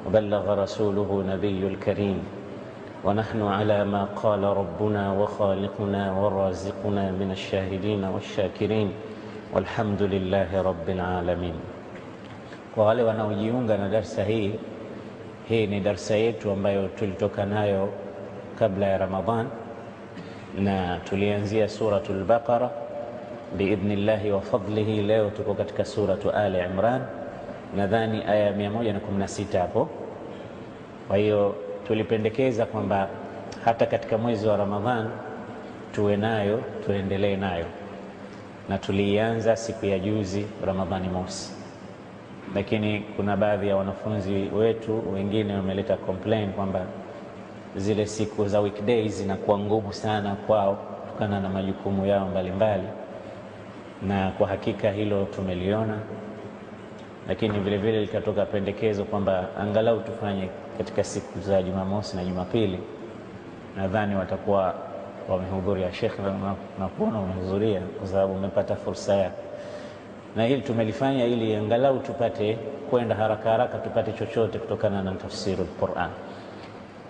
وبلغ رسوله نبي الكريم، ونحن على ما قال ربنا وخالقنا ورازقنا من الشاهدين والشاكرين، والحمد لله رب العالمين. Kwa wale wanaojiunga na darsa hii ni darsa yetu ambayo tulitoka nayo kabla ya Ramadhan, na tulianzia suratul Baqara biidhnillahi wa fadlihi. Leo tuko katika suratu Ali Imran, nadhani aya 116 hapo. Kwa hiyo tulipendekeza kwamba hata katika mwezi wa Ramadhan tuwe nayo, tuendelee nayo, na tulianza siku ya juzi Ramadhani mosi. Lakini kuna baadhi ya wanafunzi wetu wengine wameleta complain kwamba zile siku za weekdays zinakuwa ngumu sana kwao kutokana na majukumu yao mbalimbali, na kwa hakika hilo tumeliona. Lakini vile vile likatoka pendekezo kwamba angalau tufanye katika siku za Jumamosi na Jumapili. Nadhani watakuwa wamehudhuria Sheikh na kuona umehudhuria kwa sababu umepata fursa yako, na hili tumelifanya ili angalau tupate kwenda haraka haraka, tupate chochote kutokana na tafsirul Qur'an.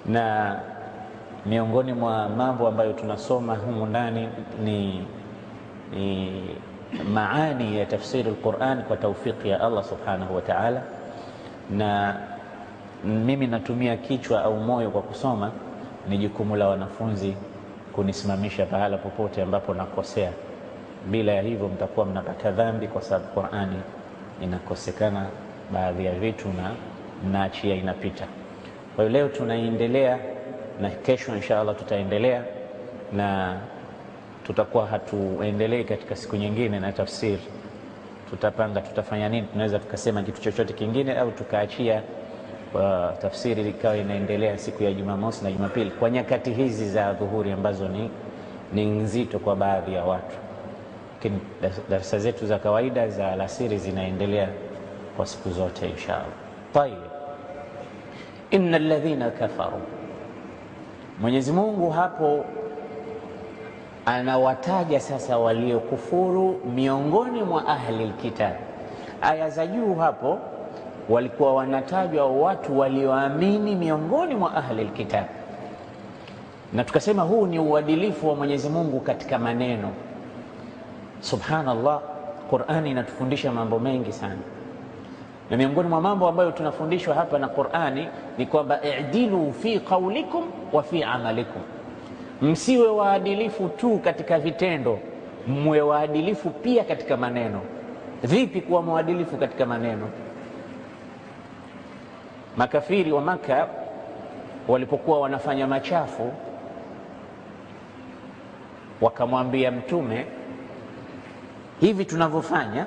Na miongoni mwa mambo ambayo tunasoma humu ndani ni maani ya tafsirul Qur'an kwa taufiki ya Allah subhanahu wa ta'ala. Na mimi natumia kichwa au moyo kwa kusoma, ni jukumu la wanafunzi kunisimamisha pahala popote ambapo nakosea. Bila ya hivyo mtakuwa mnapata dhambi, kwa sababu Qur'ani inakosekana baadhi ya vitu na mnaachia inapita. Kwa hiyo leo tunaendelea, na kesho inshallah tutaendelea, na tutakuwa hatuendelei katika siku nyingine na tafsiri. Tutapanga tutafanya nini, tunaweza tukasema kitu chochote kingine au tukaachia kwa tafsiri ikawa inaendelea siku ya Jumamosi na Jumapili kwa nyakati hizi za dhuhuri ambazo ni nzito kwa baadhi ya watu. Lakini darasa zetu za kawaida za alasiri zinaendelea kwa siku zote inshallah. Tayeb, innal ladhina kafaru, Mwenyezi Mungu hapo anawataja sasa waliokufuru miongoni mwa ahli alkitab. Aya za juu hapo walikuwa wanatajwa watu walioamini miongoni mwa ahli alkitab, na tukasema huu ni uadilifu wa Mwenyezi Mungu katika maneno. Subhanallah, Qur'ani inatufundisha mambo mengi sana, na miongoni mwa mambo ambayo tunafundishwa hapa na Qur'ani ni kwamba i'dilu fi qawlikum wa fi amalikum, msiwe waadilifu tu katika vitendo, mwe waadilifu pia katika maneno. Vipi kuwa mwadilifu katika maneno? Makafiri wa Maka walipokuwa wanafanya machafu, wakamwambia Mtume, hivi tunavyofanya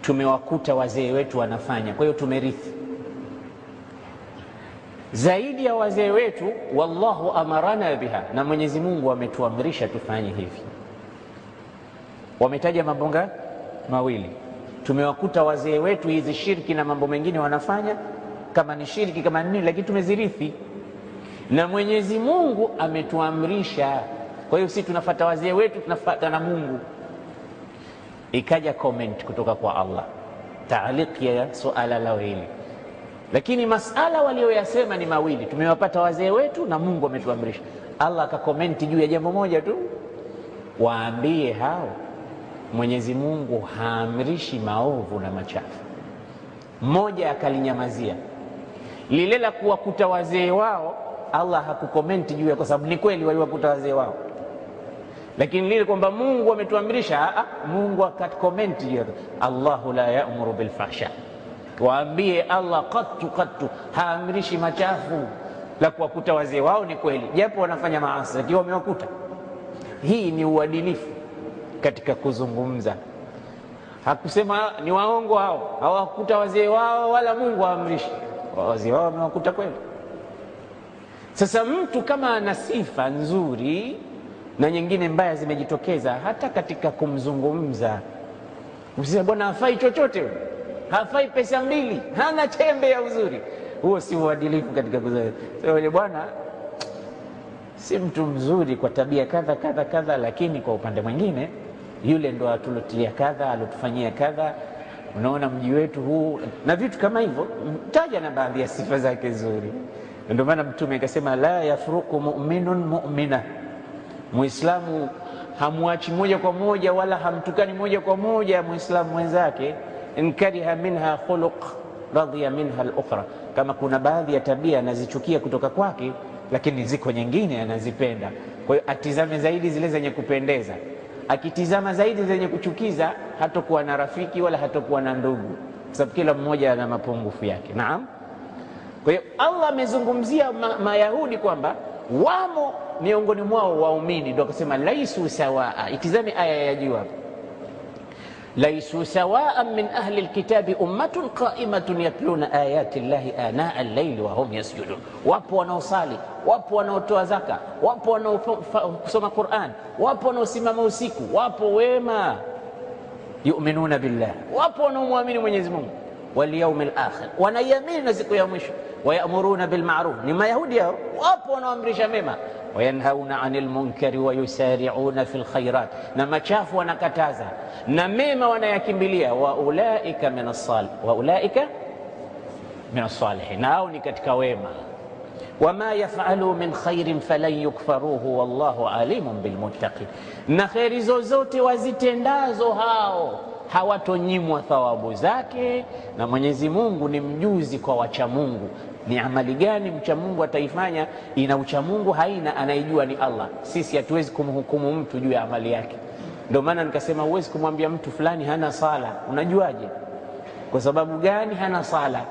tumewakuta wazee wetu wanafanya, kwa hiyo tumerithi zaidi ya wazee wetu. Wallahu amarana biha, na Mwenyezi Mungu ametuamrisha tufanye hivi. Wametaja mambo mawili, tumewakuta wazee wetu hizi shirki na mambo mengine wanafanya, kama ni shirki kama nini, lakini tumezirithi, na Mwenyezi Mungu ametuamrisha. Kwa hiyo sisi tunafuata wazee wetu, tunafuata na Mungu. Ikaja comment kutoka kwa Allah, taaliki ya suala lao hili, lakini masala walioyasema ni mawili, tumewapata wazee wetu na Mungu ametuamrisha. Allah akakomenti juu ya jambo moja tu, waambie hao Mwenyezi Mungu haamrishi maovu na machafu. Mmoja akalinyamazia lile la kuwakuta wazee wao, Allah hakukomenti juu ya, kwa sababu ni kweli waliwakuta wazee wao, lakini lile kwamba Mungu ametuamrisha, Mungu akakomenti juu ya Allahu la ya'muru bil fahsha. Waambie Allah qattu haamrishi machafu. La kuwakuta wazee wao ni kweli, japo wanafanya maasi, lakini wamewakuta. Hii ni uadilifu katika kuzungumza. Hakusema ni waongo hao, hawakuta wazee wao wala Mungu haamrishi, wazee wao wamewakuta kweli. Sasa mtu kama ana sifa nzuri na nyingine mbaya zimejitokeza, hata katika kumzungumza usiseme bwana hafai chochote, hafai pesa mbili, hana chembe ya uzuri, huo si uadilifu katika kuzungumza. So bwana si mtu mzuri kwa tabia kadha kadha kadha, lakini kwa upande mwingine yule ndo atulotia kadha, alotufanyia kadha, unaona mji wetu huu na vitu kama hivyo, taja na baadhi ya sifa zake nzuri. Ndio maana Mtume akasema la yafruqu mu'minun mu'mina, Muislamu hamwachi moja kwa moja wala hamtukani moja kwa moja Muislamu mwenzake. In kariha minha khuluq radhiya minha al-ukhra, kama kuna baadhi ya tabia anazichukia kutoka kwake, lakini ziko nyingine anazipenda. Kwa hiyo atizame zaidi zile zenye kupendeza. Akitizama zaidi zenye kuchukiza, hatakuwa na rafiki wala hatakuwa na ndugu, kwa sababu kila mmoja ana mapungufu yake. Naam. Kwa hiyo Allah amezungumzia Mayahudi kwamba wamo miongoni mwao waumini, ndio akasema laisu sawaa. Itizame aya ya juu hapo, laisu sawaa min ahli alkitabi ummatun qa'imatun yatluna ayati llahi ana al-layli wa hum yasjudun. Wapo wanaosali, wapo wanaotoa zaka, wapo wanaosoma Qur'an, wapo wanaosimama usiku, wapo wema yu'minuna billah, wapo wanaomwamini Mwenyezi Mungu wal yawmil akhir, wanaiamini na siku ya mwisho, wayamuruna bil ma'ruf, ni Mayahudi hao, wapo wanaoamrisha mema, wayanhauna 'anil munkari wa yusari'una fil khairat, na machafu wanakataza na mema wanayakimbilia, wa ulaika minas salihin, hao ni katika wema. Wama yafalu min khairin falan yukfaruhu wallahu alimun bilmuttaqin, na kheri zozote wazitendazo hao hawatonyimwa thawabu zake, na Mwenyezi Mungu ni mjuzi kwa wacha Mungu. Ni amali gani mcha Mungu ataifanya ina ucha Mungu? Haina, anaijua ni Allah. Sisi hatuwezi kumhukumu mtu juu ya amali yake. Ndio maana nikasema huwezi kumwambia mtu fulani hana sala. Unajuaje? Kwa sababu gani hana sala?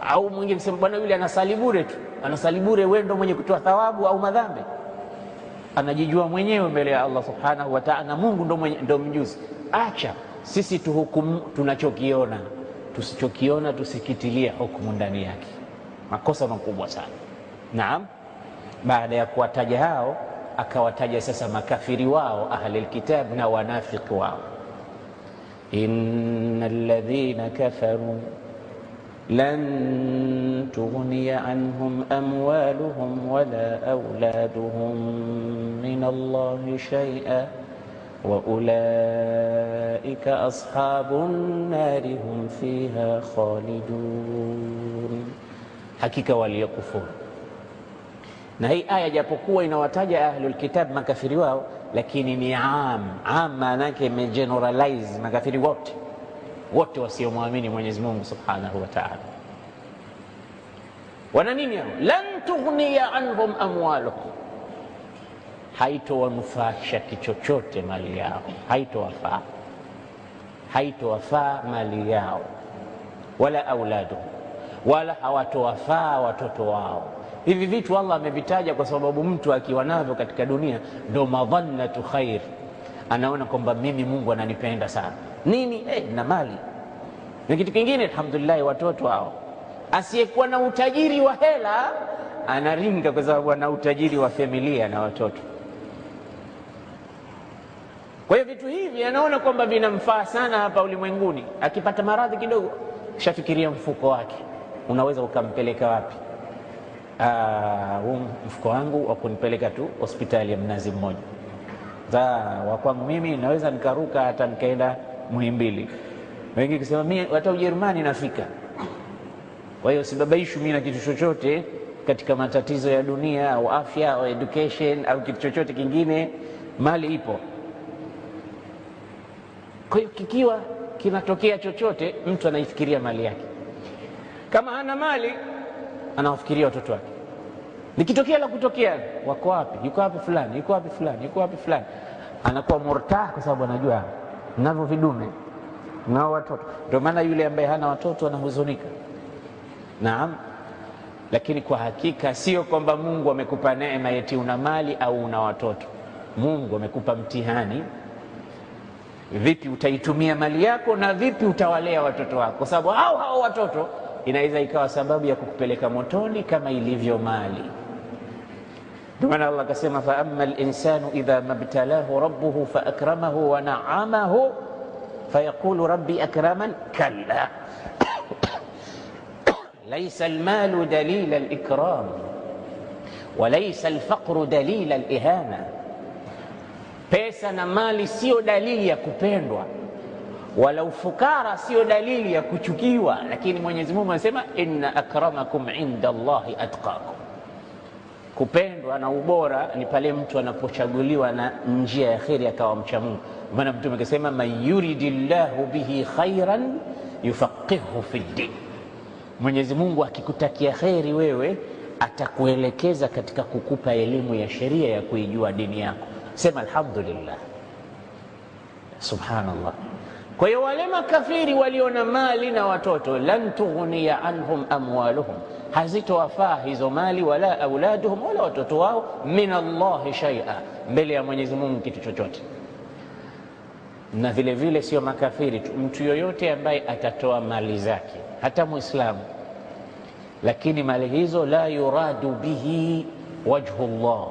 Au mwingine kusema bwana yule anasali bure tu. Anasali bure, wewe ndio mwenye kutoa thawabu au madhambi? Anajijua mwenyewe mbele ya Allah subhanahu wa ta'ala, na Mungu ndio mjuzi. Acha sisi tuhukumu tunachokiona, tusichokiona tusikitilie hukumu ndani yake. Makosa makubwa sana. Naam. Baada ya kuwataja hao, akawataja sasa makafiri wao ahli alkitab na wanafiki wao. Innal ladhina kafaru lan tughniya anhum amwaluhum wala auladuhum min Allahi shay'a wa ulaika ashabun nari hum fiha khalidun, hakika waliokufuru. Na hii aya japokuwa inawataja ahlul kitab makafiri wao, lakini ni maana yake imegeneralize makafiri wote wasiomwamini Mwenyezi Mungu subhanahu wa ta'ala. Wana nini hao? Lan tughniya anhum amwaluhum, haitowanufaisha kichochote mali yao, haitowafaa mali yao, wala auladuhum, wala hawatowafaa watoto wao. Hivi vitu Allah amevitaja kwa sababu mtu akiwa navyo katika dunia ndo madhannatu khair, anaona kwamba mimi Mungu ananipenda sana. Nini? Na mali. Na kitu kingine, alhamdulillah, watoto hao. Asiyekuwa na utajiri wa hela anaringa kwa sababu ana utajiri wa familia na watoto. Kwa hiyo vitu hivi anaona kwamba vinamfaa sana hapa ulimwenguni. Akipata maradhi kidogo, shafikiria mfuko wake, unaweza ukampeleka wapi? Mfuko wangu wa kunipeleka tu hospitali ya Mnazi Mmoja. Wa kwangu mimi naweza nikaruka hata nikaenda Muhimbili. Wengi kusema mimi hata Ujerumani nafika. Kwa hiyo sibabaishu mimi na kitu chochote katika matatizo ya dunia au afya au education au kitu chochote kingine, mali ipo. Kwa hiyo kikiwa kinatokea chochote, mtu anaifikiria mali yake. Kama hana mali, anawafikiria watoto wake. Nikitokea la kutokea, wako wapi? Yuko wapi fulani? Yuko wapi fulani? Yuko wapi fulani? Anakuwa murtah kwa sababu anajua navyo vidume na watoto. Ndio maana yule ambaye hana watoto anahuzunika. Naam. Lakini kwa hakika sio kwamba Mungu amekupa neema eti una mali au una watoto. Mungu amekupa mtihani, vipi utaitumia mali yako na vipi utawalea watoto wako, kwa sababu hao watoto inaweza ikawa sababu ya kukupeleka motoni kama ilivyo mali. Ndio maana Allah akasema fa amma al-insanu idha mabtalahu rabbuhu fa akramahu wa na'amahu fayaqulu rabbi akraman, kalla laysa al-malu dalila al-ikram wa laysa al-faqru dalila al-ihana. Pesa na mali sio dalili ya kupendwa, Wala ufukara sio dalili ya kuchukiwa, lakini Mwenyezi Mungu anasema inna akramakum inda Allahi atqakum. Kupendwa na ubora ni pale mtu anapochaguliwa na njia ya kheri akawa mcha Mungu. Maana Mtume akasema man yuridillahu bihi khairan yufaqihu fi din. Mwenyezi Mungu akikutakia kheri wewe atakuelekeza katika kukupa elimu ya sheria ya kuijua dini yako. Sema alhamdulillah, subhanallah. Kwa hiyo wale makafiri waliona mali na watoto, lan tughniya anhum amwaluhum, hazitowafaa hizo mali wala auladuhum, wala watoto wao, min Allahi shay'a, mbele ya Mwenyezi Mungu kitu chochote. Na vile vile sio makafiri tu, mtu yoyote ambaye atatoa mali zake, hata Muislamu, lakini mali hizo la yuradu bihi wajhu Allah,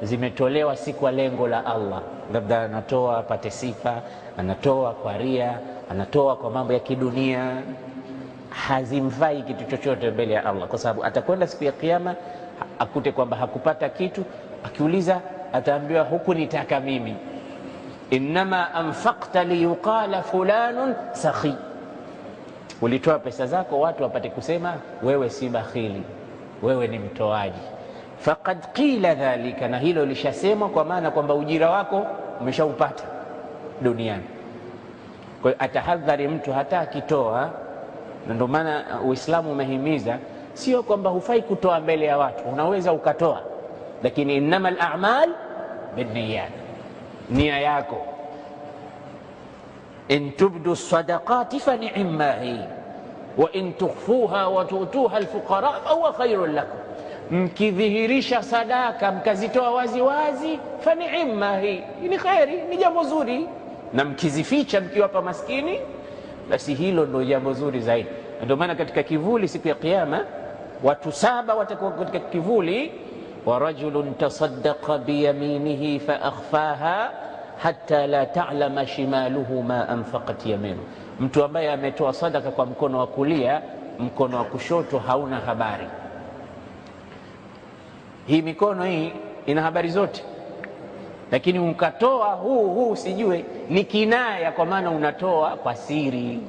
zimetolewa si kwa lengo la Allah, labda anatoa apate sifa, anatoa kwa ria, anatoa kwa mambo ya kidunia, hazimfai kitu chochote mbele ya Allah, kwa sababu atakwenda siku ya Kiyama akute kwamba hakupata kitu. Akiuliza ataambiwa hukunitaka mimi, innama anfaqta liyuqala fulanun sakhi, ulitoa pesa zako watu wapate kusema wewe si bakhili, wewe ni mtoaji. Faqad qila dhalika, na hilo lishasemwa, kwa maana kwamba ujira wako umeshaupata duniani. Kwa hiyo atahadhari mtu hata akitoa. Na ndio maana Uislamu umehimiza, sio kwamba hufai kutoa mbele ya watu, unaweza ukatoa, lakini innamal a'mal binniyat, nia yako. In tubdu sadaqati fa ni'ma hi wa in tukhfuha wa tu'tuha alfuqara fa huwa khairun lakum, mkidhihirisha sadaka mkazitoa wazi wazi, fa ni'ma hi, ni khairi, ni jambo zuri, na mkizificha mkiwapa maskini, basi hilo ndio jambo zuri zaidi. Ndio maana katika kivuli siku ya Kiyama watu 7 watakuwa katika kivuli, wa rajulun tasaddaqa biyaminihi fa akhfaha hatta la ta'lama shimaluhu ma anfaqat yaminu, mtu ambaye ametoa sadaka kwa mkono wa kulia, mkono wa kushoto hauna habari. Hii mikono hii ina habari zote, lakini ukatoa huu usijue, ni kinaya, kwa maana unatoa kwa siri,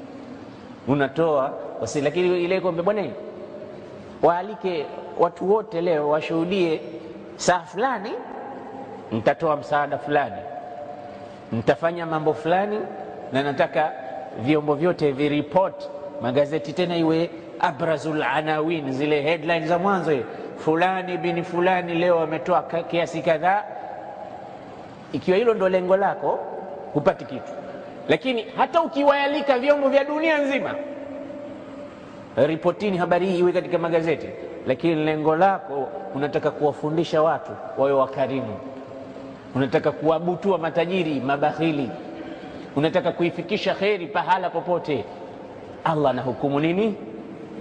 unatoa kwa siri. Lakini ile kwamba bwana waalike watu wote leo washuhudie saa fulani nitatoa msaada fulani, nitafanya mambo fulani, na nataka vyombo vyote viripoti, magazeti tena iwe abrazul anawin, zile headlines za mwanzo, fulani bin fulani leo ametoa kiasi kadhaa. Ikiwa hilo ndo lengo lako, hupati kitu. Lakini hata ukiwaalika vyombo vya dunia nzima, ripotini habari hii iwe katika magazeti, lakini lengo lako unataka kuwafundisha watu wawe wakarimu, unataka kuwabutua matajiri mabakhili, unataka kuifikisha kheri pahala popote, Allah anahukumu nini?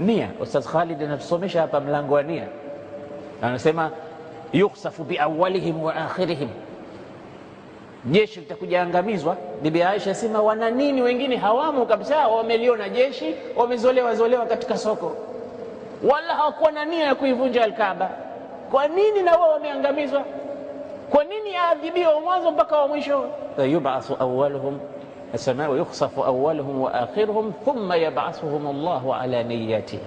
Nia. Ustaz Khalid anatusomesha hapa mlango wa nia, anasema yukhsafu bi awwalihim wa akhirihim, jeshi litakuja angamizwa. Bibi Aisha asema wana nini wengine hawamo kabisa, wameliona jeshi, wamezolewa katika soko, wala hawakuwa na nia ya kuivunja Al-Kaaba. Kwa nini na wao wameangamizwa? Kwa nini aadhibiwa mwanzo mpaka wa mwisho? Yub'athu awwaluhum asma wa yukhsafu awwaluhum wa akhiruhum thumma yab'athuhum Allahu ala niyyatihim,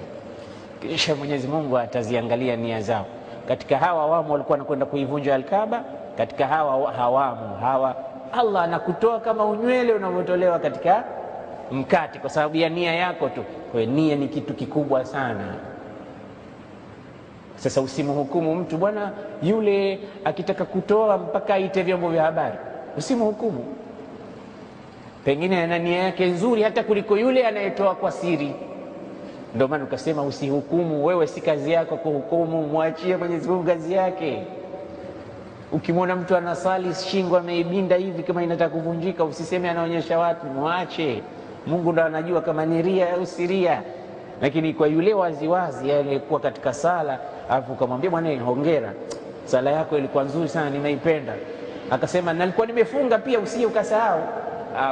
kisha Mwenyezi Mungu ataziangalia nia zao. Katika hawa wamo walikuwa wanakwenda kuivunja Al-Kaaba, katika hawa hawamo hawa, Allah anakutoa kama unywele unavyotolewa katika mkate kwa sababu ya nia yako tu. Kwa hiyo nia ni kitu kikubwa sana. Sasa usimhukumu mtu, bwana yule akitaka kutoa mpaka aite vyombo vya habari, usimhukumu. Pengine ana nia yake nzuri hata kuliko yule anayetoa kwa siri. Ndio maana ukasema usihukumu, wewe si kazi yako kuhukumu, mwachie Mwenyezi Mungu kazi yake. Ukimwona mtu anasali shingo ameibinda hivi kama inataka kuvunjika, usiseme anaonyesha watu, mwache. Mungu ndo anajua kama ni ria au si ria. Lakini kwa yule waziwazi aliyekuwa katika sala, alafu kamwambia bwana hongera, sala yako ilikuwa nzuri sana, nimeipenda, akasema nalikuwa nimefunga pia, usije ukasahau,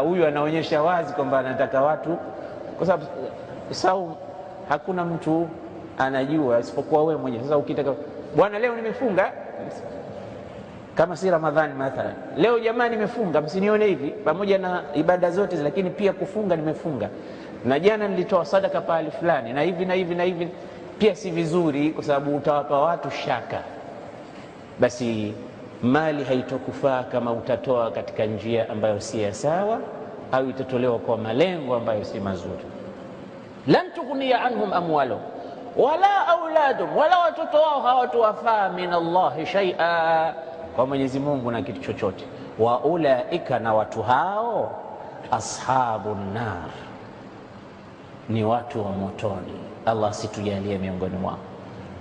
huyu anaonyesha wazi kwamba anataka watu, kwa sababu saum hakuna mtu anajua isipokuwa wewe mwenyewe. Sasa ukitaka bwana leo nimefunga, Kama si Ramadhani mathalan, leo jamani nimefunga, msinione hivi, pamoja na ibada zote, lakini pia kufunga nimefunga, na jana nilitoa sadaka pale fulani na hivi na hivi na hivi, pia si vizuri, kwa sababu utawapa watu shaka. Basi mali haitokufaa kama utatoa katika njia ambayo si ya sawa, au itatolewa kwa malengo ambayo si mazuri. Lan tughniya anhum amwaluhum wala auladum, wala watoto wao hawatuwafaa min Allahi shay'a, kwa Mwenyezi Mungu na kitu chochote. Wa ulaika, na watu hao, ashabun nar, ni watu wa motoni. Allah situjalie miongoni mwao.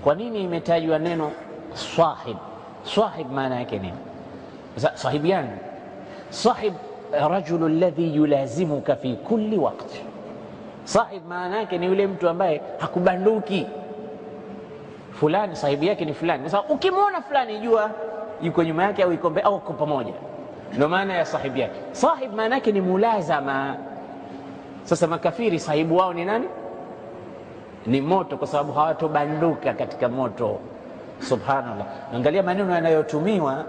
Kwa nini imetajwa neno sahib? Sahib maana yake nini? Sahib yani sahib rajulu alladhi yulazimuka fi kulli waqti. Sahib maana yake ni yule mtu ambaye hakubanduki. Fulani sahibi yake ni fulani, kwa sababu ukimwona fulani jua yuko nyuma yake au yuko mbele au uko pamoja, ndio maana ya sahib yake. Sahib maana yake ni mulazama. Sasa makafiri sahibu wao ni nani? Ni moto, kwa sababu hawatobanduka katika moto. Subhanallah, angalia maneno yanayotumiwa.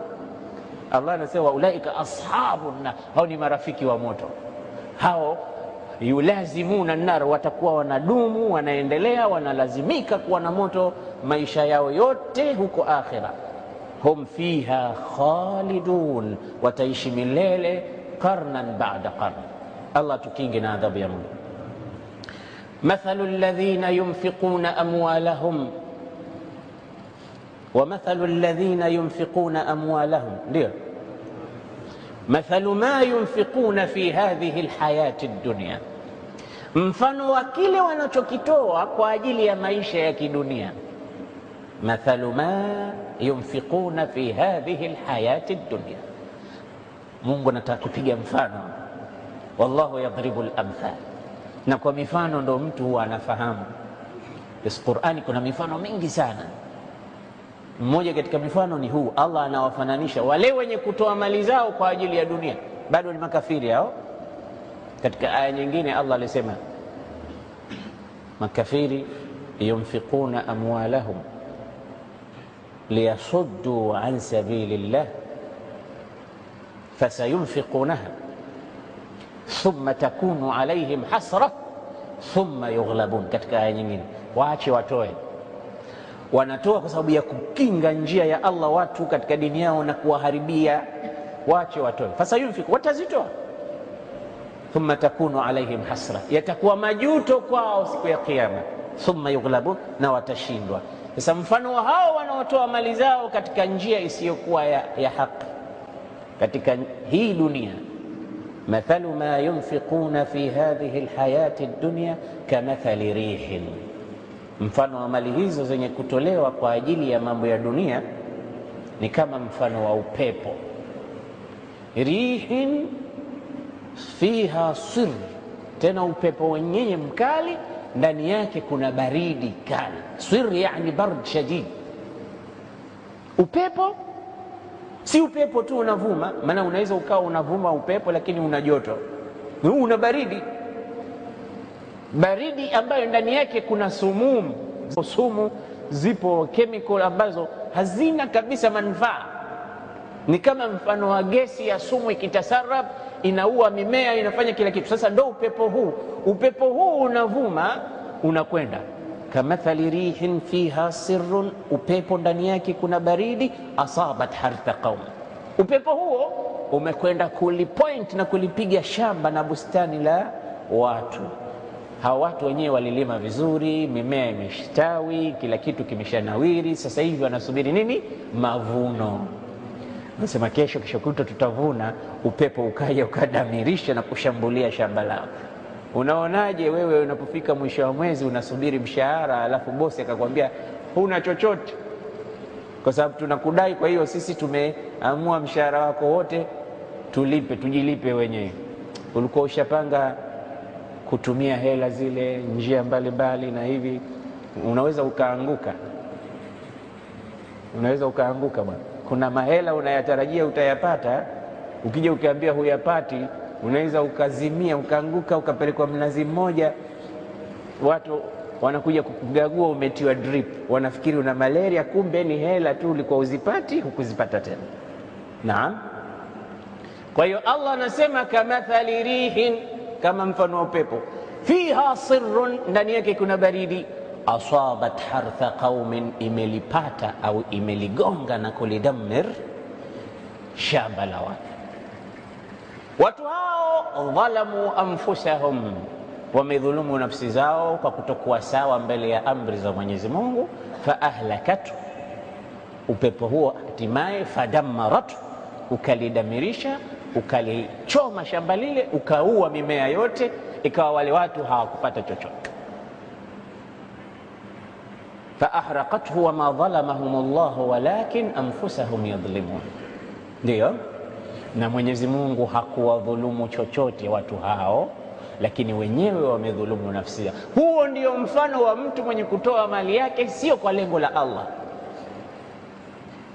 Allah anasema ulaika ashabun nar, hao ni marafiki wa moto. Hao yulazimuna nar, watakuwa wanadumu, wanaendelea, wanalazimika kuwa na moto maisha yao yote huko akhira. Hum fiha khalidun, wataishi milele, qarnan ba'da qarn. Allah tukinge na adhabu ya Mungu. Mathalu alladhina yunfiquna amwalahum wa mathalu alladhina yunfiquna amwalahum, ndio mathalu ma yunfiquna fi hadhihi alhayati ad-dunya, mfano wa kile wanachokitoa kwa ajili ya maisha ya kidunia. Mathalu ma yunfiquna fi hadhihi alhayati ad-dunya, Mungu anataka kupiga mfano. Wallahu yadribu al-amthal, na kwa mifano ndo mtu huwa anafahamu. Qur'ani kuna mifano mingi sana. Mmoja katika mifano ni huu. Allah anawafananisha wale wenye kutoa mali zao kwa ajili ya dunia, bado ni makafiri hao. Katika aya nyingine Allah alisema makafiri yunfiquna amwalahum liyasuddu an sabilillah fasayunfiqunaha thumma takunu alayhim hasra thumma yughlabun. Katika aya nyingine, waache watoe. Wanatoa kwa sababu ya kukinga njia ya Allah watu katika dini yao na kuwaharibia. Waache watoe, fasayunfiqu, watazitoa. Thumma takunu alaihim hasra, yatakuwa majuto kwao siku ya Kiyama. Thumma yughlabun, na watashindwa. Sasa mfano wa hao wanaotoa mali zao katika njia isiyokuwa ya haki katika hii dunia, mathalu ma yunfiquna fi hadhihi alhayati ad-dunya kamathali rihin, mfano wa mali hizo zenye kutolewa kwa ajili ya mambo ya dunia ni kama mfano wa upepo. Rihin fiha sir, tena upepo wenyewe mkali, ndani yake kuna baridi kali. Sir yani bard shadid. Upepo si upepo tu unavuma, maana unaweza ukawa unavuma upepo lakini una joto, una baridi. Baridi ambayo ndani yake kuna sumu. Zipo chemical ambazo hazina kabisa manufaa. Ni kama mfano wa gesi ya sumu, ikitasarab inaua mimea, inafanya kila kitu. Sasa ndo upepo huu unavuma, unakwenda. Kamathali rihin fiha sirrun, upepo ndani yake kuna baridi. Asabat hartha qaum, upepo huo umekwenda kulipoint na kulipiga shamba na bustani la watu. Hawa watu wenyewe walilima vizuri, mimea imeshtawi, kila kitu kimeshanawiri. Sasa hivi wanasubiri nini? Mavuno. Nasema kesho kutwa tutavuna, upepo ukaja ukadamirisha na kushambulia shamba lao. Unaonaje wewe unapofika mwisho wa mwezi unasubiri mshahara, alafu bosi akakwambia huna chochote kwa sababu tunakudai, kwa hiyo sisi tumeamua mshahara wako wote tujilipe wenyewe. Ulikuwa ushapanga kutumia hela zile njia mbalimbali na hivi, unaweza ukaanguka bwana. Kuna mahela unayatarajia utayapata, ukija ukiambia huyapati, unaweza ukazimia, ukaanguka, ukapelekwa Mnazi Mmoja. Watu wanakuja kukugagua umetiwa drip, wanafikiri una malaria, kumbe ni hela tu ulikuwa uzipati, hukuzipata tena. Naam. Kwa hiyo Allah anasema kamathali rihin, kama mfano wa upepo, fiha sirrun, ndani yake kuna baridi, asabat hartha qaumin, imelipata au imeligonga na kulidammir shamba la watu hao. Dhalamu anfusahum, wamedhulumu nafsi zao kwa kutokuwa sawa mbele ya amri za Mwenyezi Mungu. Fa ahlakatu, upepo huo hatimaye fadammaratu, ukalidamirisha, ukalichoma shamba lile, ukaua mimea yote, ikawa wale watu hawakupata chochote. Fa ahraqathu wama dhalamahum Allah walakin anfusahum yadhlimun. Ndio, na Mwenyezi Mungu hakuwadhulumu chochote watu hao, lakini wenyewe wamedhulumu nafsi yao. Huo ndio mfano wa mtu mwenye kutoa mali yake sio kwa lengo la Allah,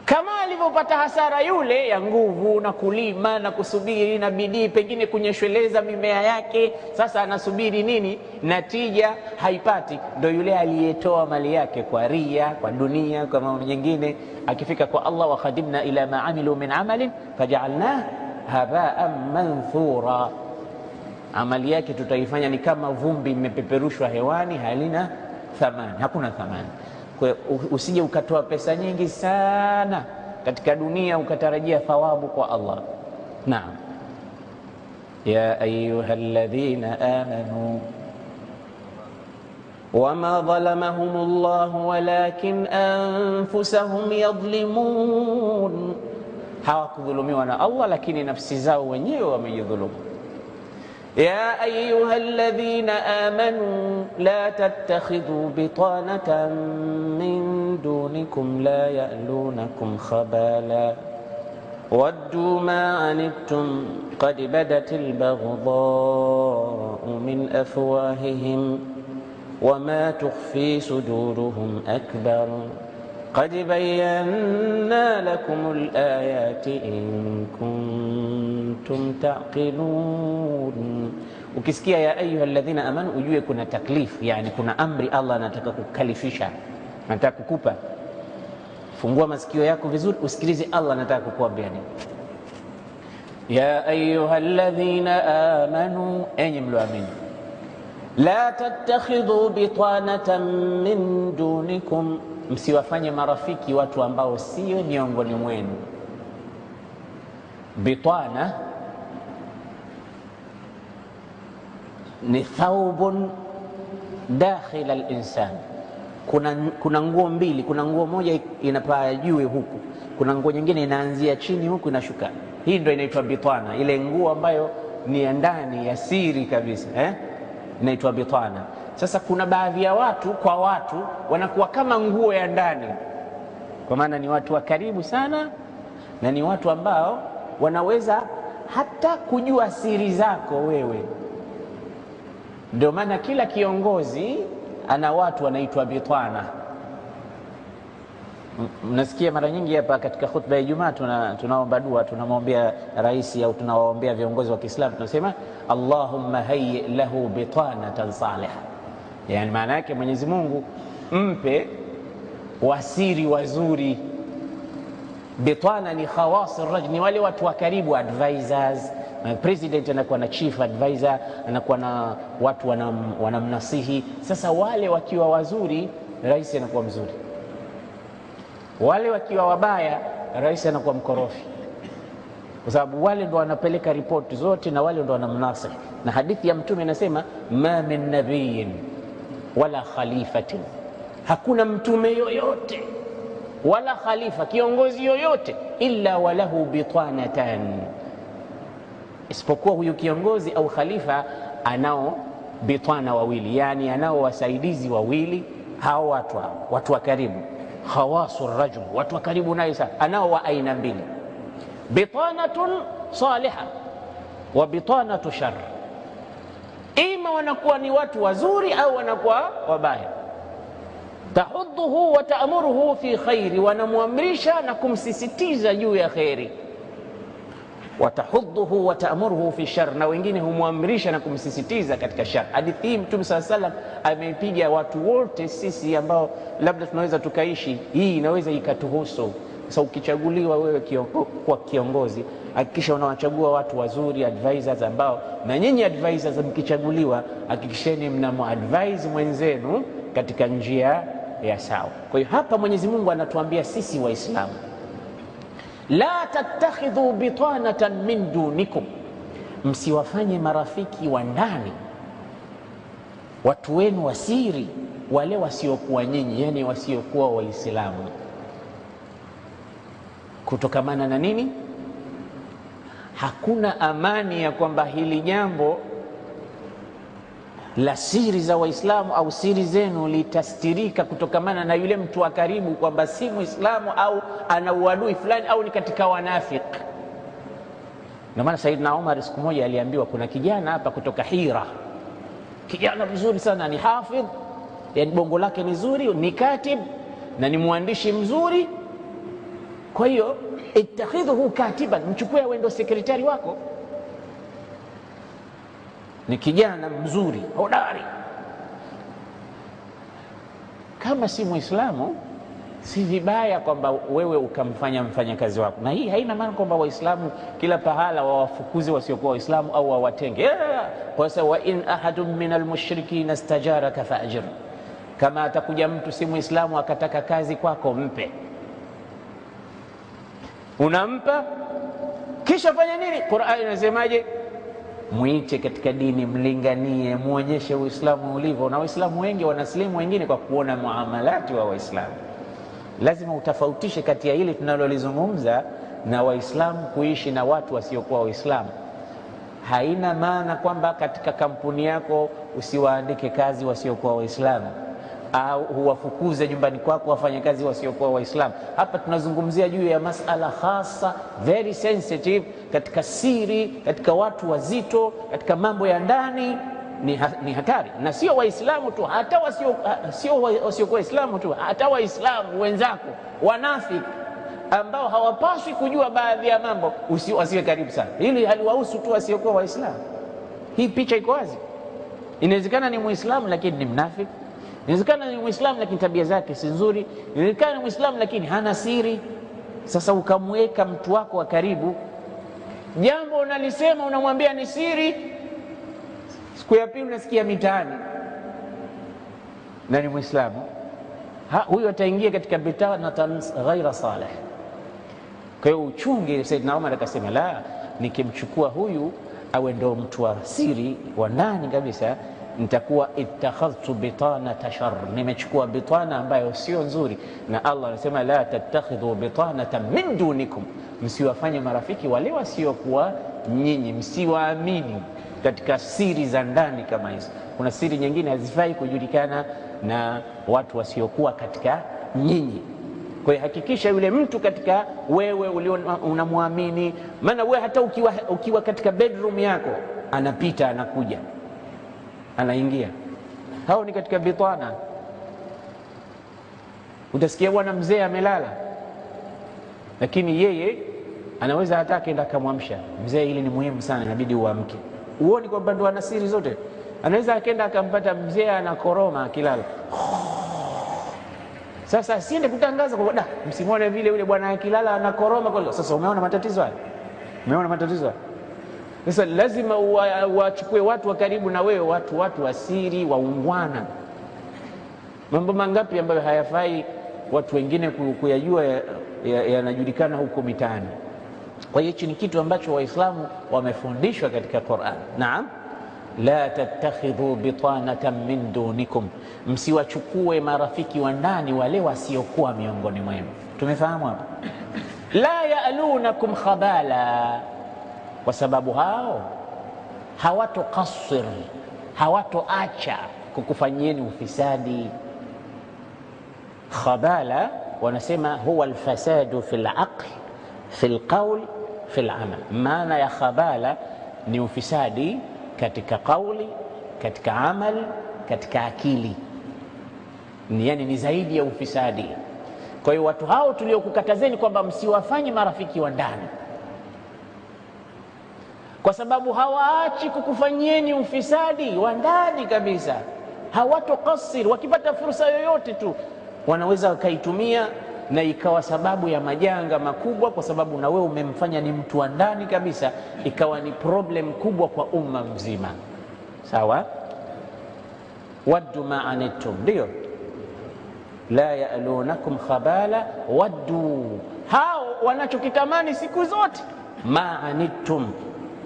kama alivyopata hasara yule ya nguvu na kulima na kusubiri na bidii, pengine kunyeshweleza mimea yake. Sasa anasubiri nini? Natija haipati. Ndio yule aliyetoa mali yake kwa ria, kwa dunia, kwa mambo mengine, akifika kwa Allah, wa khadimna ila ma amilu min amalin faj'alnahu haba'an manthura, amali yake tutaifanya ni kama vumbi imepeperushwa hewani, halina thamani, hakuna thamani. Kwa usije ukatoa pesa nyingi sana katika dunia ukatarajia thawabu kwa Allah. Naam. Ya ayyuhalladhina amanu wama dhalamahumullahu walakin anfusahum yadhlimun, hawakudhulumiwa na Allah, lakini nafsi zao wenyewe wamejidhulumu. يا أيها الذين آمنوا لا تتخذوا بطانة من دونكم لا يألونكم خبالا ودوا ما عنتم قد بدت البغضاء من أفواههم وما تخفي صدورهم أكبر قد بينا لكم الآيات إن kuntum taqilun. Ukisikia ya ayuha alladhina amanu, ujue kuna taklif, yani kuna amri Allah anataka kukalifisha, anataka kukupa. Fungua masikio yako vizuri usikilize Allah anataka kukuambia nini. Ya ayuha alladhina amanu, enyi mlioamini, la tattakhidhu bitanatan min dunikum, msiwafanye marafiki watu ambao sio miongoni mwenu. Bitana ni thawbun dakhil al-insan. Kuna nguo mbili, kuna nguo moja inapaa juu huku, kuna nguo nyingine inaanzia chini huku inashuka. Hii ndio inaitwa bitana, ile nguo ambayo ni ya ndani ya siri kabisa, inaitwa bitana. Sasa kuna baadhi ya watu kwa watu wanakuwa kama nguo ya ndani, kwa maana ni watu wa karibu sana na ni watu ambao wanaweza hata kujua siri zako wewe. Ndio maana kila kiongozi ana watu wanaitwa bitana. Mnasikia mara nyingi hapa katika khutba ya Ijumaa tunaomba dua, tunamwombea rais au tunawaombea viongozi wa Kiislamu, tunasema Allahumma hayyi lahu bitanatan salihah. Yani maana yake Mwenyezi Mungu mpe wasiri wazuri. Bitana ni khawasi rajul, ni wale watu wa karibu, advisors. President anakuwa na chief advisor, anakuwa na watu wanamnasihi. Sasa wale wakiwa wazuri, rais anakuwa mzuri. Wale wakiwa wabaya, rais anakuwa mkorofi, kwa sababu wale ndo wanapeleka ripoti zote na wale ndo wanamnasihi. Na hadithi ya Mtume inasema ma min nabiyyin wala khalifatin, hakuna mtume yoyote wala khalifa, kiongozi yoyote, illa walahu bitanatan, isipokuwa huyu kiongozi au khalifa anao bitana wawili, yani anao wasaidizi wawili. Hao watu wa karibu, khawasu rajul, watu wa karibu naye sana, anao wa aina mbili, bitanatun salihah wa bitanatu shar. Ima wanakuwa ni watu wazuri au wanakuwa wabaya. Tahudduhu wa ta'muruhu fi khairi, wanamwamrisha na kumsisitiza juu ya khairi. Watahudduhu wa ta'muruhu fi shar, na wengine humwamrisha na kumsisitiza katika shar. Hadithi hii Mtume sallallahu alaihi wasallam ameipiga watu wote sisi ambao labda tunaweza tukaishi, hii inaweza ikatuhusu. Sasa ukichaguliwa wewe kwa kiongozi, hakikisha unawachagua watu wazuri, advisors, ambao na nyinyi advisors mkichaguliwa, hakikisheni mnamuadvise mwenzenu katika njia ya sawa. Kwa hiyo hapa Mwenyezi Mungu anatuambia sisi Waislamu, la tattakhidhu bitanatan min dunikum, msiwafanye marafiki wa ndani, watu wenu wa siri, wale wasiokuwa nyinyi, yani wasiokuwa Waislamu. Kutokamana na nini? Hakuna amani ya kwamba hili jambo la siri za Waislamu au siri zenu litastirika kutokamana na yule mtu wa karibu, kwamba si Muislamu au ana uadui fulani au ni katika wanafiki. Ndio maana Saidna Umar siku moja aliambiwa kuna kijana hapa kutoka Hira, kijana mzuri sana, ni hafidh, yani bongo lake ni zuri, ni katib na ni mwandishi mzuri. Kwa hiyo ittakhidhuhu katiban, mchukue awe ndo sekretari wako. Ni kijana mzuri hodari. Kama si Muislamu, si vibaya kwamba wewe ukamfanya mfanyakazi wako, na hii haina maana kwamba Waislamu kila pahala wawafukuzi wasiokuwa Waislamu au wawatenge. Kwa sababu wa in ahadun minal mushrikina istajaraka faajir, kama atakuja mtu si Muislamu akataka kazi kwako, mpe. Unampa, kisha fanya nini? Qur'ani inasemaje? Muite katika dini, mlinganie, muonyeshe Uislamu ulivyo. Na Waislamu wengi wanaslimu wengine kwa kuona muamalati wa Waislamu. Lazima utafautishe kati ya hili tunalolizungumza na Waislamu kuishi na watu wasiokuwa Waislamu. Haina maana kwamba katika kampuni yako usiwaandike kazi wasiokuwa Waislamu au huwafukuze nyumbani kwako wafanyakazi wasiokuwa Waislamu. Hapa tunazungumzia juu ya masala hasa, very sensitive, katika siri, katika watu wazito, katika mambo ya ndani. Ni hatari, na sio Waislamu tu, hata wasiokuwa Waislamu tu, hata Waislamu wenzako wanafiki ambao hawapaswi kujua baadhi ya mambo, wasiwe karibu sana. Hili haliwahusu tu wasiokuwa Waislamu. Hii picha iko wazi. Inawezekana ni Muislamu lakini ni mnafiki, inawezekana ni Muislamu lakini tabia zake si nzuri, inawezekana ni Muislamu lakini hana siri. Sasa ukamweka mtu wako wa karibu, jambo unalisema unamwambia ni siri, siku ya pili unasikia mitaani na ni Muislamu, huyo ataingia katika bitanatan ghaira salih. Kwa hiyo uchunge. Saidna Umar akasema, la, nikimchukua huyu awe ndo mtu wa siri wa ndani kabisa, nitakuwa ittakhadhtu bitanata shar, nimechukua bitana ambayo sio nzuri. Na Allah anasema, la tattakhidhu bitanatan min dunikum, msiwafanye marafiki wale wasiokuwa nyinyi, msiwaamini katika siri za ndani kama hizo. Kuna siri nyingine hazifai kujulikana na watu wasiokuwa katika nyinyi. Kwa hiyo hakikisha yule mtu katika wewe unamwamini, maana wewe hata ukiwa katika bedroom yako anapita, anakuja, anaingia. Hao ni katika bitana. Utasikia bwana mzee amelala, lakini yeye anaweza hata akaenda akamwamsha mzee, hili ni muhimu sana, inabidi uamke. Uone kwamba ndo ana siri zote. Anaweza akaenda akampata mzee anakoroma akilala. Sasa asiende kutangaza kwa msimwone vile yule bwana akilala anakoroma kwa. Sasa umeona matatizo haya? Umeona matatizo haya? Sasa lazima wachukue watu wa karibu na wewe, watu wa siri, waungwana. Mambo mangapi ambayo hayafai watu wengine kuyajua yanajulikana huko mitaani. Kwa hiyo hichi ni kitu ambacho Waislamu wamefundishwa katika Qur'an. Naam, la tattakhidhu bitanatan min dunikum, msiwachukue marafiki wa ndani wale wasiokuwa miongoni mwenu. Tumefahamu hapo? La ya'lunakum khabala, kwa sababu hao hawatokasir, hawatoacha kukufanyieni ufisadi. Khabala wanasema huwa alfasadu fil aql, fil qawl, fil amal. Maana ya khabala ni ufisadi katika kauli, katika amal, katika akili. Yani ni zaidi ya ufisadi. Kwa hiyo watu hao tuliokukatazeni kwamba msiwafanye marafiki wa ndani, kwa sababu hawaachi kukufanyieni ufisadi wa ndani kabisa. Hawatokasir, wakipata fursa yoyote tu wanaweza wakaitumia na ikawa sababu ya majanga makubwa, kwa sababu na wewe umemfanya ni mtu wa ndani kabisa, ikawa ni problem kubwa kwa umma mzima. Sawa? Waddu ma anittum, ndio la ya'lunakum khabala waddu, hao wanachokitamani siku zote ma anittum,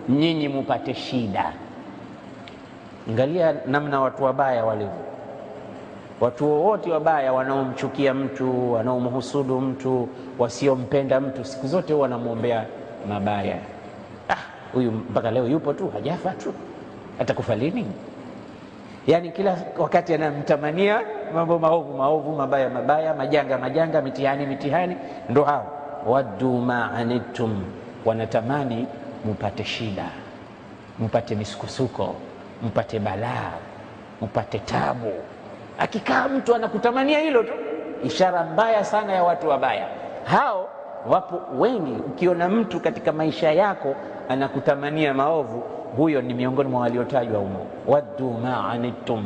nyinyi mupate shida. Angalia namna watu wabaya walivyo. Watu wote wabaya, wanaomchukia mtu, wanaomhusudu mtu, wasiompenda mtu, siku zote wanamwombea mabaya. Huyu mpaka leo yupo tu, hajafa tu, atakufa lini? Yani kila wakati anamtamania mambo maovu maovu, mabaya mabaya, majanga majanga, mitihani mitihani. Ndo hao waddu ma anittum, wanatamani mupate shida, mupate misukosuko, mpate balaa, mpate tabu. Akikaa mtu anakutamania hilo tu, ishara mbaya sana ya watu wabaya. Hao wapo wengi. Ukiona mtu katika maisha yako anakutamania maovu, huyo ni miongoni mwa waliotajwa humo. Waddu ma anittum,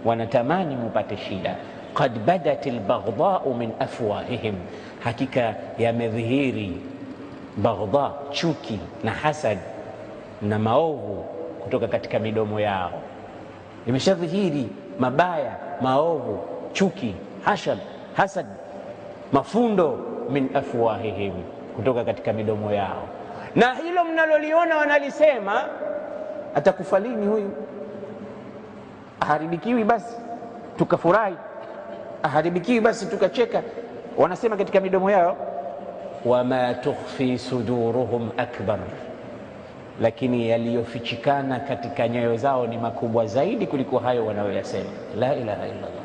wanatamani mupate shida. Qad badatil baghdha'u min afwahihim, hakika yamedhihiri baghdha, chuki na hasad na maovu kutoka katika midomo yao. Imeshadhihiri mabaya, maovu, chuki, hasad, mafundo, min afwahihim, kutoka katika midomo yao. Na hilo mnaloliona wanalisema, atakufa lini huyu? Aharibikiwi basi tukafurahi, aharibikiwi basi tukacheka. Wanasema katika midomo yao, wama tukhfi suduruhum akbar, lakini yaliyofichikana katika nyoyo zao ni makubwa zaidi kuliko hayo wanayoyasema. La ilaha illa Allah.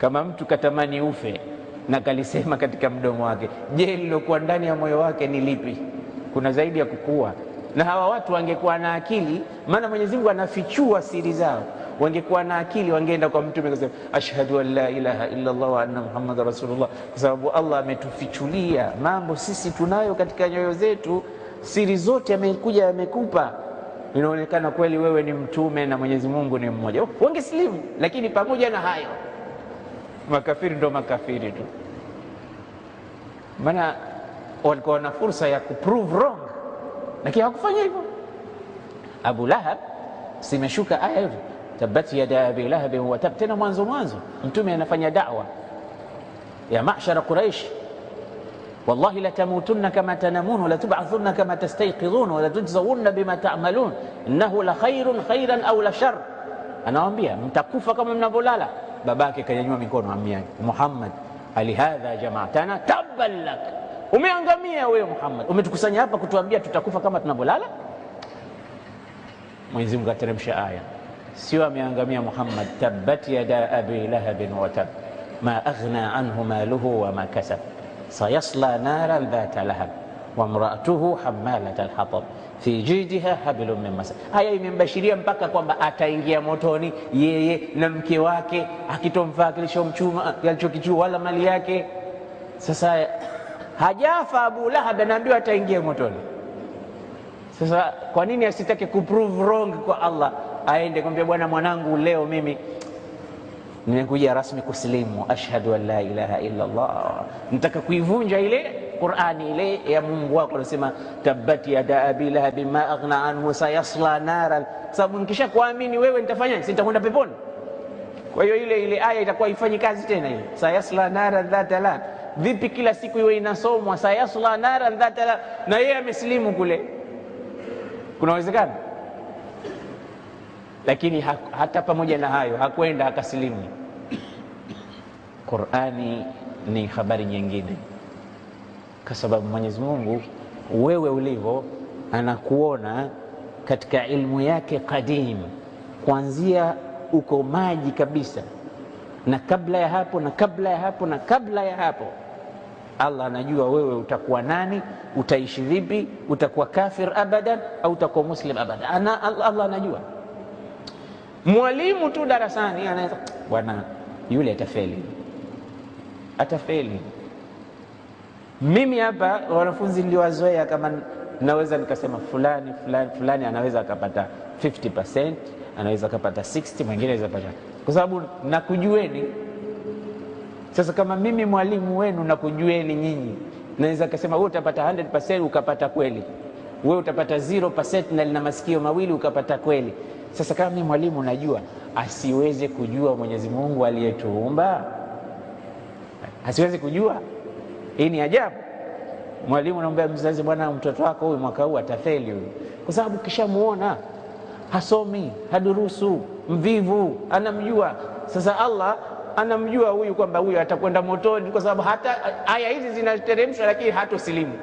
Kama mtu katamani ufe na kalisema katika mdomo wake, je, lilokuwa ndani ya moyo wake ni lipi? Kuna zaidi ya kukua. Na hawa watu wangekuwa na akili, maana Mwenyezi Mungu anafichua siri zao. Wangekuwa na akili, wangeenda kwa mtume kusema ashhadu an la ilaha illa Allah wa anna Muhammadar Rasulullah, kwa sababu Allah ametufichulia mambo sisi tunayo katika nyoyo zetu. Siri zote amekuja amekupa, inaonekana kweli wewe ni mtume na Mwenyezi Mungu ni mmoja. Wangesilimu. Lakini pamoja na hayo, makafiri ndo makafiri tu, maana walikuwa na fursa ya kuprove wrong, lakini hawakufanya hivyo. Abu Lahab, simeshuka aya hivi, tabbat yada abi lahab wa tab. Tena mwanzo mtume anafanya da'wa ya ma'shara Quraish, wallahi la tamutunna kama tanamun wa la tub'athunna kama tastayqidhun wa la tujzawunna bima ta'malun innahu la khairun khairan aw la shar. Anawaambia mtakufa kama mnavyolala. Babake kanyanyua mikono, amia Muhammad, alihadha jama'atana tabban lak, umeangamia wewe Muhammad, umetukusanya hapa kutuambia tutakufa kama tunavyolala? Mwenyezi Mungu ateremsha aya, sio ameangamia Muhammad, tabbat yada abi lahab wa tab ma aghna anhu maluhu wa ma kasab sayasla naran dhata lahab wa imra'atuhu hammalat alhatab fi jidha hablum min masad. Haya imembashiria mpaka kwamba ataingia motoni yeye na mke wake, akitomfaa kilichomchuma kilichokichua wala mali yake. Sasa hajafa Abu Lahab, anaambiwa ataingia motoni. Sasa kwa nini asitake kuprove wrong kwa Allah, aende kumwambia bwana, mwanangu, leo mimi nimekuja rasmi kusilimu, ashhadu an la ilaha illa Allah, nataka kuivunja ile Qur'ani ile ya Mungu wako anasema tabbat yada abi lahab ma aghna anhu sayasla naran. Sababu nikisha kuamini wewe nitafanya, sitakwenda peponi. Kwa hiyo ile aya itakuwa ifanyi kazi tena ile sayasla naran dhata lahab. Vipi kila siku iwe inasomwa sayasla naran dhata lahab na yeye amesilimu kule? Kunawezekana? Lakini hata pamoja na hayo hakwenda akasilimu. Qur'ani ni habari nyingine, kwa sababu Mwenyezi Mungu wewe ulivyo anakuona katika ilmu yake kadim, kuanzia uko maji kabisa, na kabla ya hapo na kabla ya hapo na kabla ya hapo. Allah anajua wewe utakuwa nani, utaishi vipi, utakuwa kafir abadan au utakuwa muslim abadan. Allah anajua. Mwalimu tu darasani anaweza, bwana yule atafeli. Mimi hapa wanafunzi niliwazoea, kama naweza nikasema fulani anaweza akapata 50%, anaweza akapata 60, mwingine anaweza akapata, kwa sababu nakujueni. Sasa kama mimi mwalimu wenu na kujueni nyinyi, naweza kusema wewe utapata 100% ukapata kweli, wewe utapata 0% na lina masikio mawili ukapata kweli. Sasa kama mimi mwalimu najua, asiweze kujua Mwenyezi Mungu aliyetuumba? Asiweze kujua? Hii ni ajabu. Mwalimu anamwambia mzazi, bwana mtoto wako huyu mwaka huu atafeli huyu, kwa sababu kishamuona hasomi, hadurusu, mvivu, anamjua. Sasa Allah anamjua huyu kwamba huyu atakwenda motoni, kwa sababu hata aya hizi zinateremshwa, lakini hatosilimu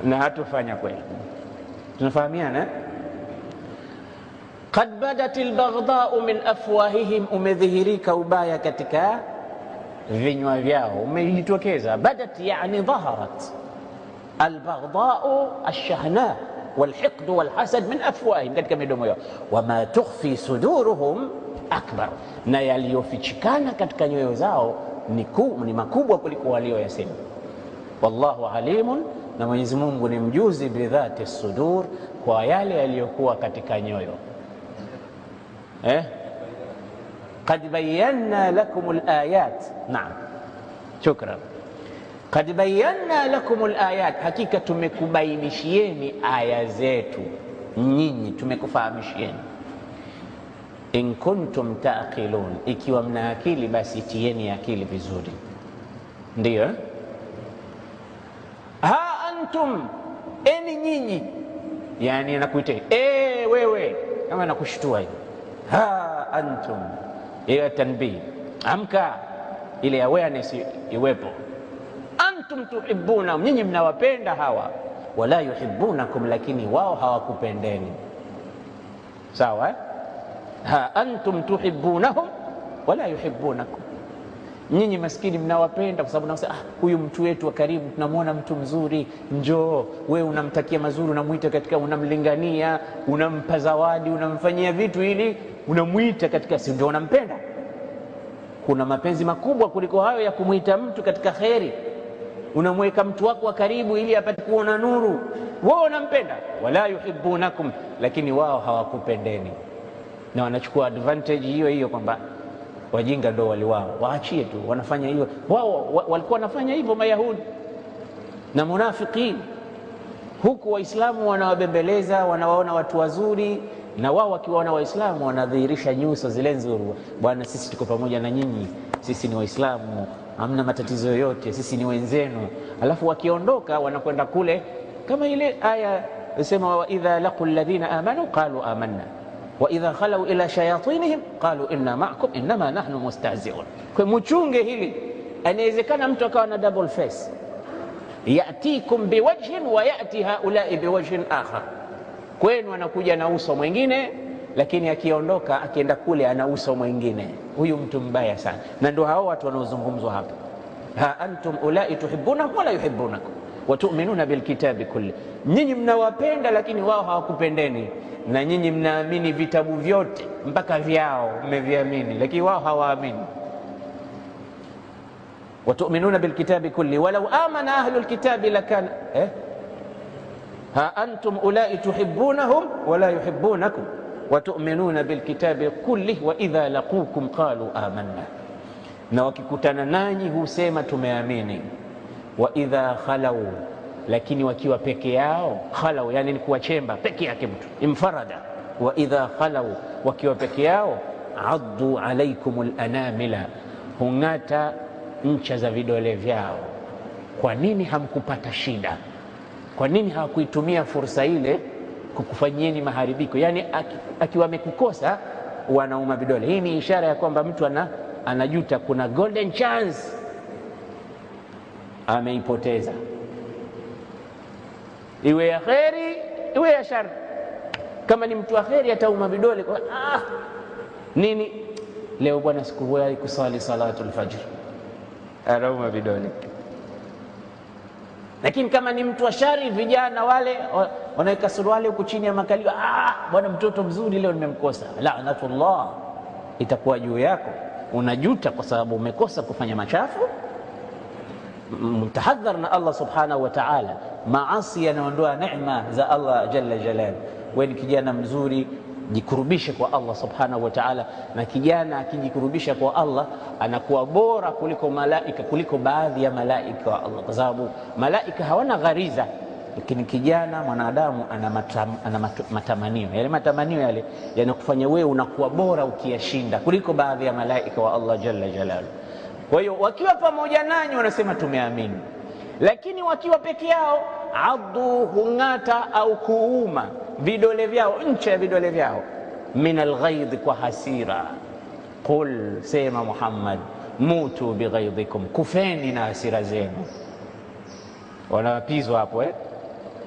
na hatofanya kweli. Tunafahamiana? Qad badatil baghdha'u min afwahihim, umedhihirika ubaya katika vinywa vyao, umejitokeza. Badat yani dhaharat. Albaghdha'u ash-shahna walhiqd walhasad min afwahihim, katika midomo yao. Wama tukhfi suduruhum akbar, na yaliyofichikana katika nyoyo zao ni makubwa kuliko walioyasema. Wallahu alimun, na Mwenyezi Mungu ni mjuzi bidhati sudur, kwa yale yaliyokuwa katika nyoyo. Qad bayyana lakumul ayat. Naam, shukran. Qad bayyana lakumul ayat, hakika tumekubainishieni aya zetu nyinyi, tumekufahamishieni. In kuntum taqilun, ikiwa mna akili basi tieni akili vizuri. Ndio ha antum, eni nyinyi, yani anakuita wewe, kama nakushtua hivi. Ha antum, ile tanbih, amka, ile awareness iwepo. Antum tuhibbuna, nyinyi mnawapenda hawa. Wala yuhibbunakum, lakini wao hawakupendeni. Sawa? Ha antum tuhibbunahum wala yuhibbunakum, nyinyi maskini mnawapenda kwa sababu mnasema huyu mtu wetu wa karibu, tunamwona mtu mzuri, njoo. Wewe unamtakia mazuri, unamuita katika, unamlingania, unampa zawadi, unamfanyia vitu ili unamuita katika, si ndio unampenda? Kuna mapenzi makubwa kuliko hayo ya kumuita mtu katika khairi. Unamweka mtu wako wa karibu ili apate kuona nuru, wewe unampenda. Wala yuhibbunakum, lakini wao hawakupendeni, na wanachukua advantage hiyo kwamba wajinga ndo wao, waachie tu, wanafanya hiyo. Wao walikuwa wanafanya hivyo Mayahudi na munafiki, huku Waislamu wanawabembeleza, wanawaona watu wazuri, na wao wakiwaona Waislamu wanadhihirisha nyuso zile nzuri. Bwana, sisi tuko pamoja na nyinyi, sisi ni Waislamu, hamna matatizo yoyote, sisi ni wenzenu. Alafu wakiondoka wanakwenda kule, kama ile aya inasema, wa idha laqul ladhina amanu qalu amanna wa idha khalau ila shayatinihim qalu inna ma'akum innama nahnu mustahzi'un. Kwa mchunge hili, inawezekana mtu akawa na double face, yatikum biwajhin wa yati haula'i biwajhin akhar. Kwenu anakuja na uso mwingine, lakini akiondoka, akienda kule ana uso mwingine. Huyu mtu mbaya sana, na ndio hao watu wanaozungumzwa hapa. Ha antum ulai tuhibbunahum wala yuhibbunakum wa tu'minuna bilkitabi kulli, nyinyi mnawapenda lakini wao hawakupendeni, na nyinyi mnaamini vitabu vyote mpaka vyao mmeviamini, lakini wao hawaamini. Wa tu'minuna bilkitabi kulli walau amana ahlul kitabi lakana ha antum ulai tuhibbunahum wala yuhibbunakum wa tu'minuna bilkitabi kulli wa idha laqukum qalu amanna, na wakikutana nanyi husema tumeamini. Wa idha khalau, lakini wakiwa peke yao, khalau yani ni kuwachemba peke yake mtu, imfarada. Wa idha khalau, wakiwa peke yao, addu alaikumul anamila, hung'ata ncha za vidole vyao. Kwa nini hamkupata shida? Kwa nini hawakuitumia fursa ile kukufanyieni maharibiko? Yani akiwa amekukosa wanauma vidole. Hii ni ishara ya kwamba mtu anajuta, kuna golden chance ameipoteza, iwe ya kheri iwe ya shari. Kama ni mtu wa kheri atauma vidole kwa nini leo bwana sikuwahi kusali salatul fajr, anauma vidole. Lakini kama ni mtu wa shari, vijana wale wanaweka suruali huko chini ya makalio, bwana mtoto mzuri leo nimemkosa, la'natullah itakuwa juu yako. Unajuta kwa sababu umekosa kufanya machafu. Mtahadhar na Allah subhanahu wa ta'ala. Maasi yanaondoa neema za Allah jalla jalal. Wewe ni kijana mzuri, jikurubishe kwa Allah subhanahu wa ta'ala. Na kijana akijikurubisha kwa Allah anakuwa bora kuliko malaika, kuliko baadhi ya malaika wa Allah, kwa sababu malaika hawana ghariza, lakini kijana mwanadamu ana matamanio. Yale matamanio yale yanakufanya wewe unakuwa bora ukiyashinda kuliko baadhi ya malaika wa Allah jalla jalalu. Kwa hiyo wakiwa pamoja nanyi wanasema tumeamini, lakini wakiwa peke yao addu, hung'ata au kuuma vidole vyao, ncha ya vidole vyao, min alghaidh, kwa hasira. Qul, sema Muhammad, mutu bighaidhikum, kufeni na hasira zenu. Wanawapizwa hapo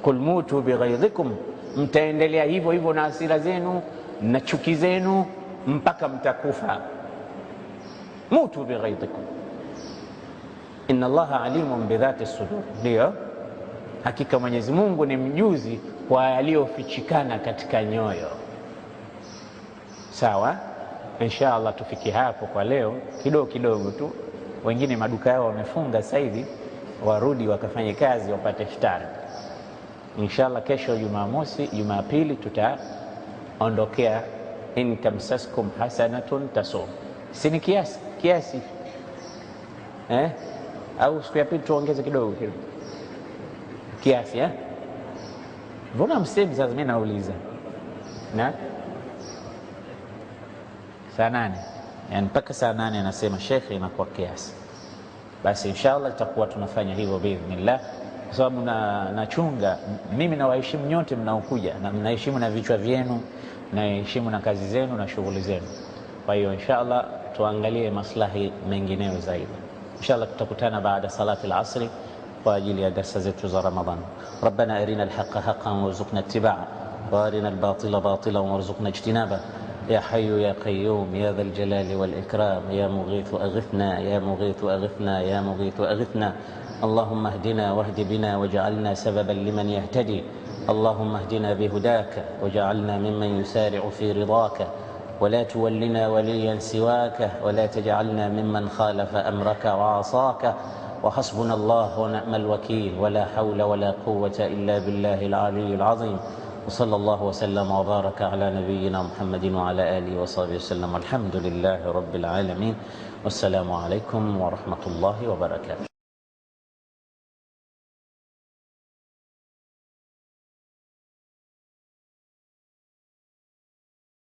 Qul mutu bighaidhikum, mtaendelea hivyo hivyo na hasira zenu na chuki zenu mpaka mtakufa. Mutu bighaidhikum inna Allaha alimun bidhati sudur. Ndio, hakika Mwenyezi Mungu ni mjuzi kwa yaliyofichikana katika nyoyo. Sawa, inshallah tufiki hapo kwa leo, kidogo kidogo tu. Wengine maduka yao wamefunga sasa hivi, warudi wakafanye kazi wapate iftari. Inshallah kesho Jumamosi, Jumapili tutaondokea in tamsaskum hasanatun tasum. Si ni kiasi au siku ya pili tuongeze kidogo kiasi Mbona msemi sasa? Mimi nauliza na saa 8, yani mpaka saa 8 anasema shekhi inakuwa kiasi. Basi inshallah tutakuwa tunafanya hivyo biidhnillah, kwa sababu nachunga mimi na waheshimu nyote mnaokuja, na mnaheshimu na vichwa vyenu, naheshimu na kazi zenu na shughuli zenu. Kwa hiyo inshallah tuangalie maslahi mengineyo zaidi. inshallah tutakutana baada salati al-asri kwa ajili ya darasa zetu za Ramadhan. Rabbana arina al-haqqa haqqan warzuqna ittiba'a wa arina al-batila batilan warzuqna ijtinaba. يا حي يا قيوم يا ذا الجلال والإكرام يا مغيث أغثنا يا مغيث أغثنا يا مغيث أغثنا. اللهم اهدنا واهد بنا واجعلنا سببا لمن يهتدي. اللهم اهدنا بهداك واجعلنا ممن يسارع في رضاك ولا تولنا وليا سواك ولا تجعلنا ممن خالف أمرك وعصاك. وحسبنا الله ونعم الوكيل ولا حول ولا قوة إلا بالله العلي العظيم. وصلى الله وسلم وبارك على نبينا محمد وعلى آله وصحبه وسلم. الحمد لله رب العالمين والسلام عليكم ورحمة الله وبركاته.